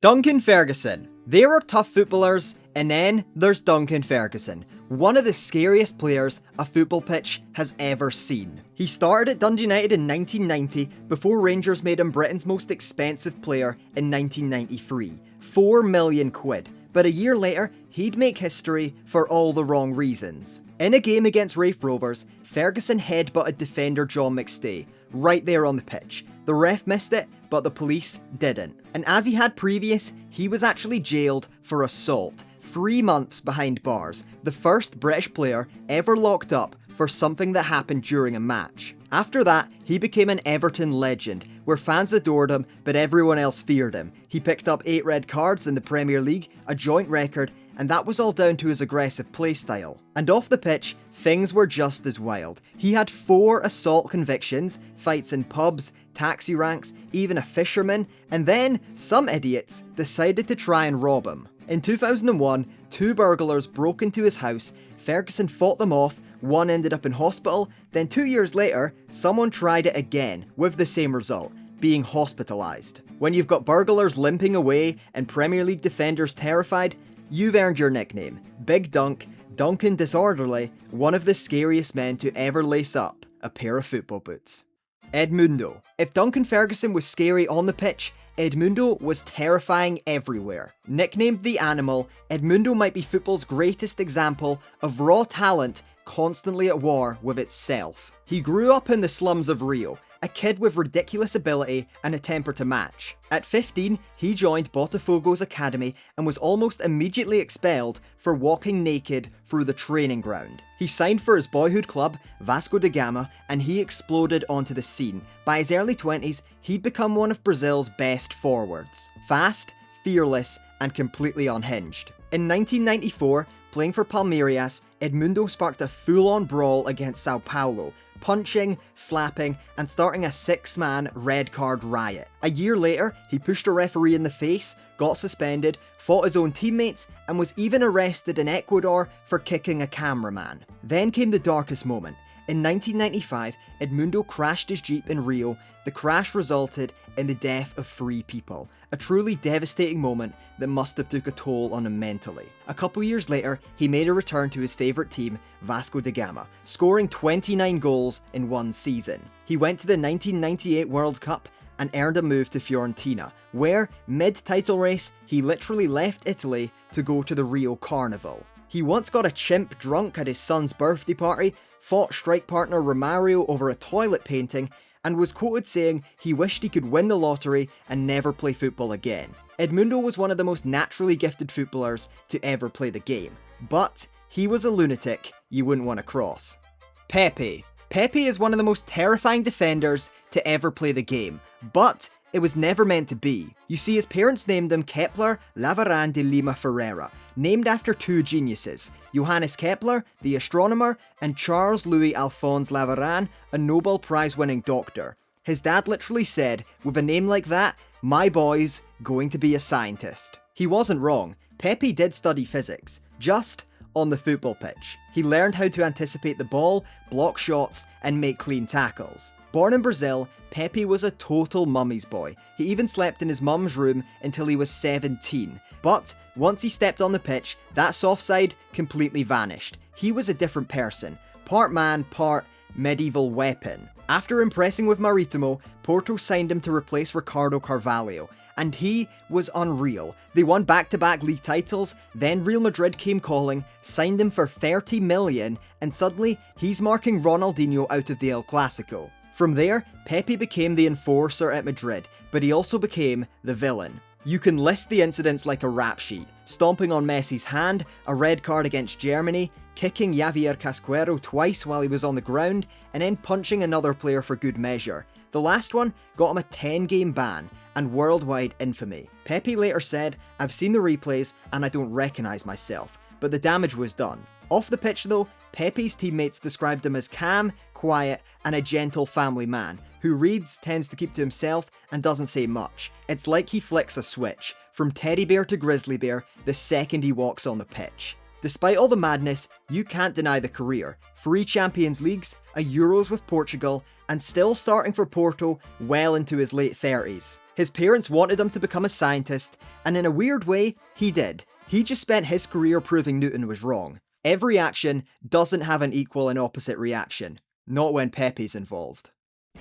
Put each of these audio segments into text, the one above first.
Duncan Ferguson. There are tough footballers, and then there's Duncan Ferguson, one of the scariest players a football pitch has ever seen. He started at Dundee United in 1990 before Rangers made him Britain's most expensive player in 1993, £4 million. But a year later, he'd make history for all the wrong reasons. In a game against Raith Rovers, Ferguson headbutted defender John McStay, right there on the pitch. The ref missed it, but the police didn't. And as he had previous, he was actually jailed for assault, 3 months behind bars, the first British player ever locked up for something that happened during a match. After that, he became an Everton legend, where fans adored him, but everyone else feared him. He picked up 8 red cards in the Premier League, a joint record, and that was all down to his aggressive playstyle. And off the pitch, things were just as wild. He had 4 assault convictions, fights in pubs, taxi ranks, even a fisherman, and then some idiots decided to try and rob him. In 2001, 2 burglars broke into his house. Ferguson fought them off. One ended up in hospital, then 2 years later, someone tried it again with the same result, being hospitalised. When you've got burglars limping away and Premier League defenders terrified, you've earned your nickname. Big Dunk, Duncan Disorderly, one of the scariest men to ever lace up a pair of football boots. Edmundo. If Duncan Ferguson was scary on the pitch, Edmundo was terrifying everywhere. Nicknamed the Animal, Edmundo might be football's greatest example of raw talent constantly at war with itself. He grew up in the slums of Rio, a kid with ridiculous ability and a temper to match. At 15, he joined Botafogo's academy and was almost immediately expelled for walking naked through the training ground. He signed for his boyhood club, Vasco da Gama, and he exploded onto the scene. By his early 20s, he'd become one of Brazil's best forwards. Fast, fearless, and completely unhinged. In 1994, playing for Palmeiras, Edmundo sparked a full-on brawl against Sao Paulo, punching, slapping, and starting a 6-man red card riot. A year later, he pushed a referee in the face, got suspended, fought his own teammates, and was even arrested in Ecuador for kicking a cameraman. Then came the darkest moment. In 1995, Edmundo crashed his Jeep in Rio. The crash resulted in the death of 3 people, a truly devastating moment that must have took a toll on him mentally. A couple years later, he made a return to his favourite team, Vasco da Gama, scoring 29 goals in 1 season. He went to the 1998 World Cup and earned a move to Fiorentina, where, mid-title race, he literally left Italy to go to the Rio Carnival. He once got a chimp drunk at his son's birthday party, fought strike partner Romario over a toilet painting, and was quoted saying he wished he could win the lottery and never play football again. Edmundo was one of the most naturally gifted footballers to ever play the game, but he was a lunatic you wouldn't want to cross. Pepe. Pepe is one of the most terrifying defenders to ever play the game, but it was never meant to be. You see, his parents named him Kepler Lavarrán de Lima Ferreira, named after 2 geniuses, Johannes Kepler, the astronomer, and Charles Louis Alphonse Lavarrán, a Nobel Prize-winning doctor. His dad literally said, with a name like that, my boy's going to be a scientist. He wasn't wrong. Pepe did study physics, just on the football pitch. He learned how to anticipate the ball, block shots, and make clean tackles. Born in Brazil, Pepe was a total mummy's boy. He even slept in his mum's room until he was 17. But once he stepped on the pitch, that soft side completely vanished. He was a different person, part man, part medieval weapon. After impressing with Maritimo, Porto signed him to replace Ricardo Carvalho, and he was unreal. They won back-to-back league titles, then Real Madrid came calling, signed him for 30 million, and suddenly he's marking Ronaldinho out of the El Clasico. From there, Pepe became the enforcer at Madrid, but he also became the villain. You can list the incidents like a rap sheet: stomping on Messi's hand, a red card against Germany, kicking Javier Casquero twice while he was on the ground, and then punching another player for good measure. The last one got him a 10-game ban and worldwide infamy. Pepe later said, "I've seen the replays and I don't recognise myself," but the damage was done. Off the pitch though, Pepe's teammates described him as calm, quiet, and a gentle family man, who reads, tends to keep to himself, and doesn't say much. It's like he flicks a switch, from teddy bear to grizzly bear, the second he walks on the pitch. Despite all the madness, you can't deny the career. 3 Champions Leagues, a Euros with Portugal, and still starting for Porto well into his late 30s. His parents wanted him to become a scientist, and in a weird way, he did. He just spent his career proving Newton was wrong. Every action doesn't have an equal and opposite reaction. Not when Pepe's involved.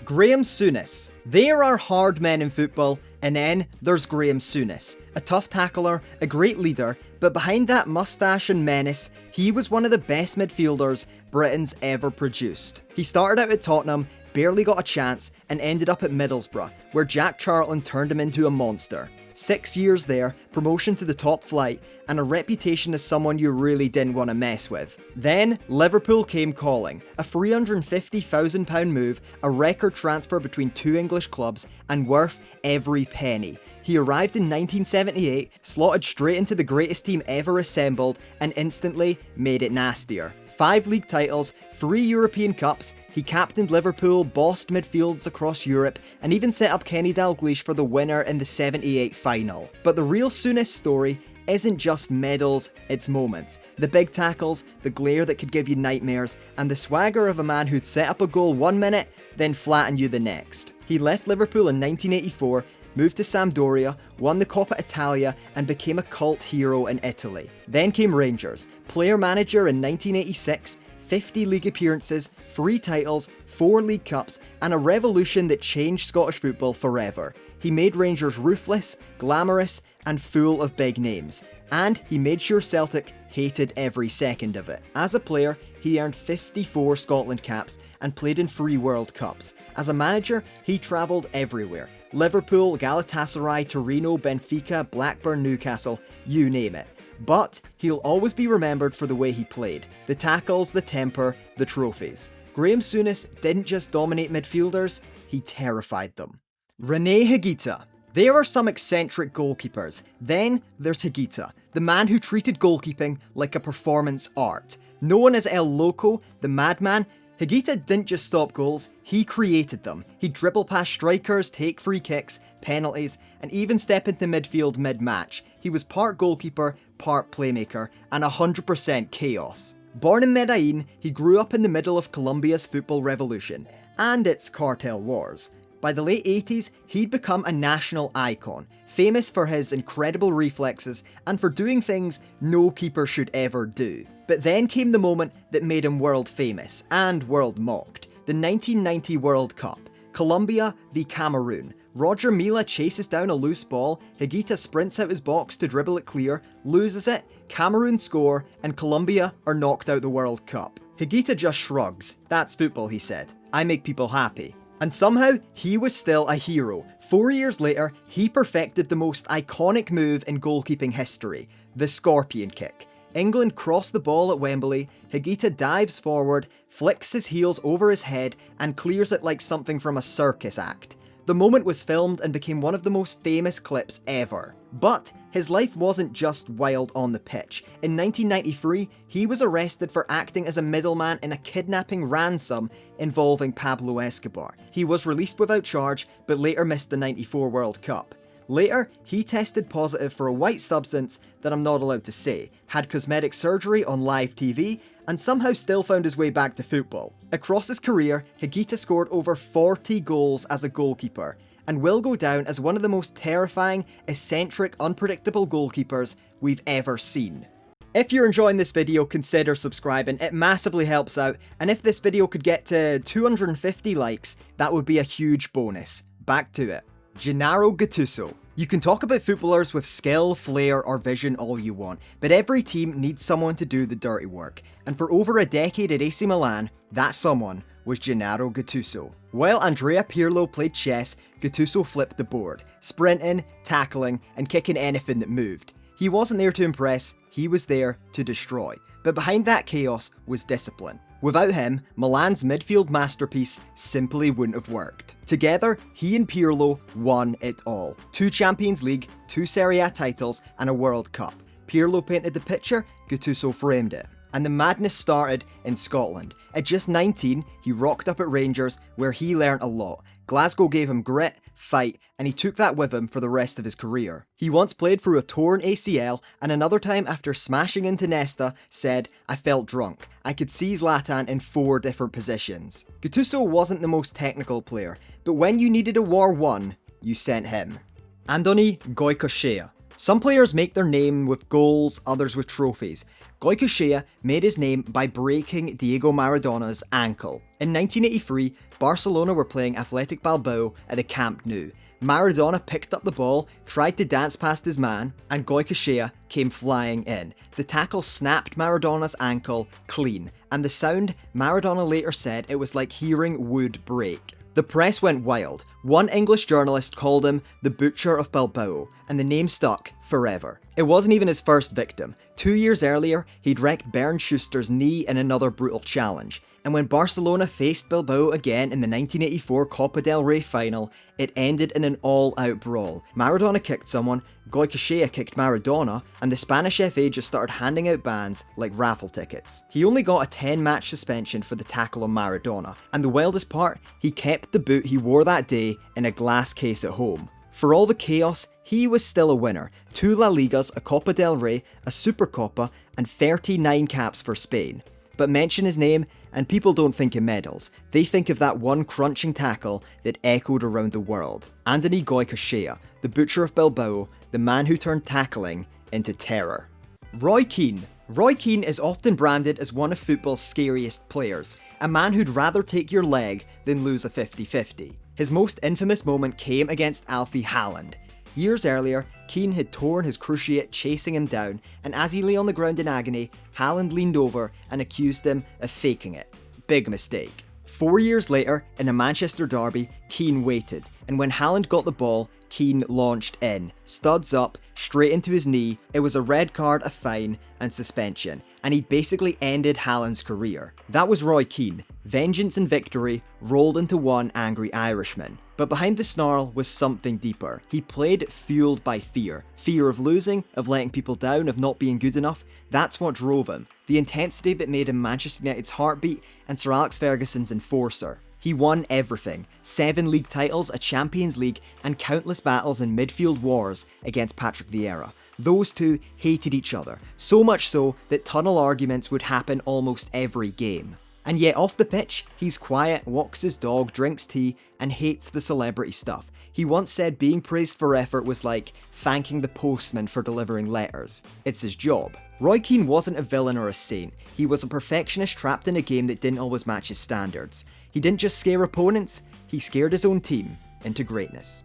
Graeme Souness. There are hard men in football, and then there's Graeme Souness. A tough tackler, a great leader, but behind that moustache and menace, he was one of the best midfielders Britain's ever produced. He started out at Tottenham, barely got a chance, and ended up at Middlesbrough, where Jack Charlton turned him into a monster. 6 years there, promotion to the top flight, and a reputation as someone you really didn't want to mess with. Then, Liverpool came calling. A £350,000 move, a record transfer between two English clubs, and worth every penny. He arrived in 1978, slotted straight into the greatest team ever assembled, and instantly made it nastier. 5 league titles, 3 European Cups, he captained Liverpool, bossed midfields across Europe, and even set up Kenny Dalglish for the winner in the 78 final. But the real Souness story isn't just medals, it's moments. The big tackles, the glare that could give you nightmares, and the swagger of a man who'd set up a goal 1 minute, then flatten you the next. He left Liverpool in 1984, moved to Sampdoria, won the Coppa Italia, and became a cult hero in Italy. Then came Rangers, player-manager in 1986, 50 league appearances, 3 titles, 4 League Cups, and a revolution that changed Scottish football forever. He made Rangers ruthless, glamorous, and full of big names. And he made sure Celtic hated every second of it. As a player, he earned 54 Scotland caps and played in 3 World Cups. As a manager, he travelled everywhere. Liverpool, Galatasaray, Torino, Benfica, Blackburn, Newcastle, you name it. But he'll always be remembered for the way he played. The tackles, the temper, the trophies. Graeme Souness didn't just dominate midfielders, he terrified them. René Higuita. There are some eccentric goalkeepers. Then there's Higuita, the man who treated goalkeeping like a performance art. Known as El Loco, the madman, Higuita didn't just stop goals, he created them. He'd dribble past strikers, take free kicks, penalties, and even step into midfield mid-match. He was part goalkeeper, part playmaker, and 100% chaos. Born in Medellin, he grew up in the middle of Colombia's football revolution, and its cartel wars. By the late 80s, he'd become a national icon, famous for his incredible reflexes and for doing things no keeper should ever do. But then came the moment that made him world famous, and world mocked. The 1990 World Cup. Colombia v Cameroon. Roger Mila chases down a loose ball, Higuita sprints out his box to dribble it clear, loses it, Cameroon score, and Colombia are knocked out the World Cup. Higuita just shrugs. That's football, he said. I make people happy. And somehow, he was still a hero. 4 years later, he perfected the most iconic move in goalkeeping history, the scorpion kick. England cross the ball at Wembley, Higuita dives forward, flicks his heels over his head, and clears it like something from a circus act. The moment was filmed and became one of the most famous clips ever. But his life wasn't just wild on the pitch. In 1993, he was arrested for acting as a middleman in a kidnapping ransom involving Pablo Escobar. He was released without charge, but later missed the '94 World Cup. Later, he tested positive for a white substance that I'm not allowed to say, had cosmetic surgery on live TV, and somehow still found his way back to football. Across his career, Higuita scored over 40 goals as a goalkeeper, and will go down as one of the most terrifying, eccentric, unpredictable goalkeepers we've ever seen. If you're enjoying this video, consider subscribing, it massively helps out, and if this video could get to 250 likes, that would be a huge bonus. Back to it. Gennaro Gattuso. You can talk about footballers with skill, flair, or vision all you want, but every team needs someone to do the dirty work, and for over a decade at AC Milan, that someone was Gennaro Gattuso. While Andrea Pirlo played chess, Gattuso flipped the board, sprinting, tackling, and kicking anything that moved. He wasn't there to impress, he was there to destroy. But behind that chaos was discipline. Without him, Milan's midfield masterpiece simply wouldn't have worked. Together, he and Pirlo won it all. 2 Champions League, 2 Serie A titles, and a World Cup. Pirlo painted the picture, Gattuso framed it. And the madness started in Scotland. At just 19, he rocked up at Rangers, where he learnt a lot. Glasgow gave him grit, fight, and he took that with him for the rest of his career. He once played through a torn ACL, and another time after smashing into Nesta, said, "I felt drunk. I could see Zlatan in 4 different positions." Gattuso wasn't the most technical player, but when you needed a war won, you sent him. Andoni Goikoetxea. Some players make their name with goals, others with trophies. Goikoetxea made his name by breaking Diego Maradona's ankle. In 1983, Barcelona were playing Athletic Bilbao at the Camp Nou. Maradona picked up the ball, tried to dance past his man, and Goikoetxea came flying in. The tackle snapped Maradona's ankle clean, and the sound, Maradona later said, it was like hearing wood break. The press went wild. One English journalist called him the Butcher of Bilbao, and the name stuck forever. It wasn't even his first victim. 2 years earlier, he'd wrecked Bernd Schuster's knee in another brutal challenge. And when Barcelona faced Bilbao again in the 1984 Copa del Rey final, it ended in an all-out brawl. Maradona kicked someone, Goikoetxea kicked Maradona, and the Spanish FA just started handing out bans like raffle tickets. He only got a 10-match suspension for the tackle on Maradona, and the wildest part, he kept the boot he wore that day in a glass case at home. For all the chaos, he was still a winner. 2 La Ligas, a Copa del Rey, a Supercopa, and 39 caps for Spain. But mention his name, and people don't think of medals. They think of that one crunching tackle that echoed around the world. Andoni Goikoetxea, the Butcher of Bilbao, the man who turned tackling into terror. Roy Keane. Roy Keane is often branded as one of football's scariest players, a man who'd rather take your leg than lose a 50-50. His most infamous moment came against Alfie Haaland. Years earlier, Keane had torn his cruciate chasing him down, and as he lay on the ground in agony, Haaland leaned over and accused him of faking it. Big mistake. 4 years later, in a Manchester derby, Keane waited, and when Haaland got the ball, Keane launched in, studs up, straight into his knee. It was a red card, a fine, and suspension, and he basically ended Haaland's career. That was Roy Keane. Vengeance and victory rolled into one angry Irishman. But behind the snarl was something deeper. He played fueled by fear. Fear of losing, of letting people down, of not being good enough. That's what drove him. The intensity that made him Manchester United's heartbeat and Sir Alex Ferguson's enforcer. He won everything. 7 league titles, a Champions League, and countless battles in midfield wars against Patrick Vieira. Those two hated each other, so much so that tunnel arguments would happen almost every game. And yet off the pitch, he's quiet, walks his dog, drinks tea, and hates the celebrity stuff. He once said being praised for effort was like thanking the postman for delivering letters. It's his job. Roy Keane wasn't a villain or a saint. He was a perfectionist trapped in a game that didn't always match his standards. He didn't just scare opponents, he scared his own team into greatness.